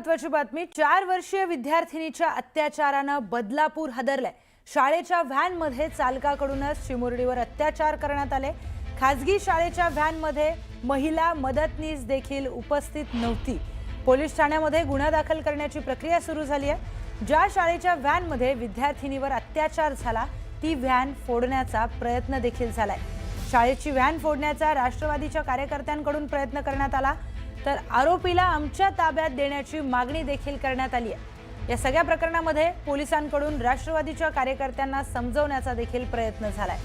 महत्त्वाची बातमी। 4 वर्षीय विद्यार्थिनीच्या अत्याचाराने बदलापूर हादरले। शाळेच्या व्हॅनमध्ये चालकाकडूनच चिमुरडीवर अत्याचार करण्यात आले। खासगी शाळेच्या व्हॅनमध्ये महिला मदतनीस देखील उपस्थित नव्हती। पोलीस ठाण्यामध्ये गुन्हा दाखल करण्याची प्रक्रिया सुरू झाली आहे। ज्या शाळेच्या व्हॅनमध्ये विद्यार्थिनीवर अत्याचार झाला ती व्हॅन फोडण्याचा प्रयत्न देखील झालाय। शाळेची व्हॅन फोडण्याचा राष्ट्रवादीच्या कार्यकर्त्यांकडून प्रयत्न करण्यात आला, तर आरोपीला आमच्या ताब्यात देण्याची मागणी देखील करण्यात आली आहे। या सगळ्या प्रकरणामध्ये पोलिसांकडून राष्ट्रवादीच्या कार्यकर्त्यांना समजवण्याचा देखील प्रयत्न झालाय।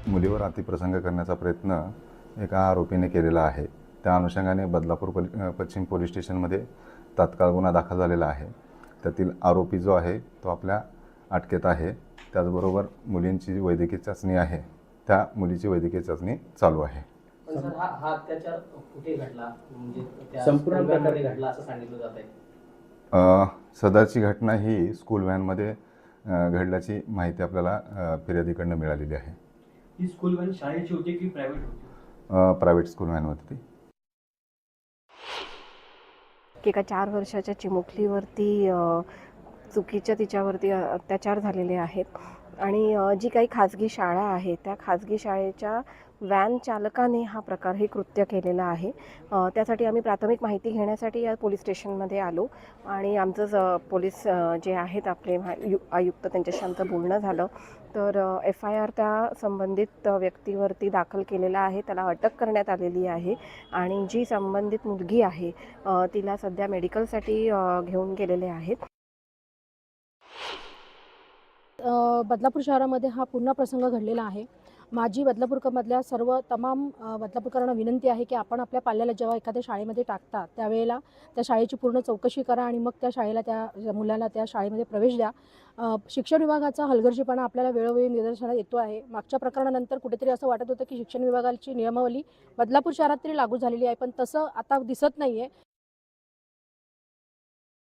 मुलीवर अतिप्रसंग करण्याचा प्रयत्न एका आरोपीने केलेला आहे। त्या अनुषंगाने बदलापूर पश्चिम पोलीस स्टेशनमध्ये तात्काळ गुन्हा दाखल झालेला आहे। त्यातील आरोपी जो आहे तो आपल्या अटकेत आहे। त्याचबरोबर मुलींची वैद्यकीय चाचणी आहे, त्या मुलीची वैद्यकीय चाचणी चालू आहे। हा अत्याचार कुठे घडला, म्हणजे त्या संपूर्ण प्रकारे घडला असं सांगितलं जात आहे। सदरची घटना ही स्कूल व्हॅनमध्ये घडल्याची माहिती आपल्याला फिर्यादीकडून मिळालेली आहे। ही स्कूल व्हॅन शाळेची होती की प्रायव्हेट होती? प्रायव्हेट स्कूल व्हॅन होती। एका 4 वर्षाच्या चिमुकलीवरती चुकीच्या तिच्यावरती अत्याचार झालेले आहेत आणि जी काही खाजगी शाळा आहे त्या खाजगी शाळेच्या व्हॅन चालकाने हा प्रकार हे कृत्य केलेलं आहे। त्यासाठी आम्ही प्राथमिक माहिती घेण्यासाठी या पोलीस स्टेशनमध्ये आलो आणि आमचं पोलीस जे आहेत आपले आयुक्त त्यांच्याशी आमचं बोलणं झालं, तर FIR त्या संबंधित व्यक्तीवरती दाखल केलेला आहे। त्याला अटक करण्यात आलेली आहे आणि जी संबंधित मुलगी आहे तिला सध्या मेडिकलसाठी घेऊन गेलेले आहेत। बदलापूर शहरामध्ये हा पुन्हा प्रसंग घडलेला आहे। माझी बदलापूरमधल्या तमाम बदलापूरकरांना विनंती आहे की आपण आपल्या पाल्याला जेव्हा एखाद्या शाळेमध्ये टाकता त्यावेळेला त्या शाळेची पूर्ण चौकशी करा आणि मग त्या शाळेला त्या मुलाला त्या शाळेमध्ये प्रवेश द्या। शिक्षण विभागाचा हलगर्जीपणा आपल्याला वेळोवेळी निदर्शनास येतो आहे। मागच्या प्रकरणानंतर कुठेतरी असं वाटत होतं की शिक्षण विभागाची नियमावली बदलापूर शहरात तरी लागू झालेली आहे, पण तसं आता दिसत नाही आहे।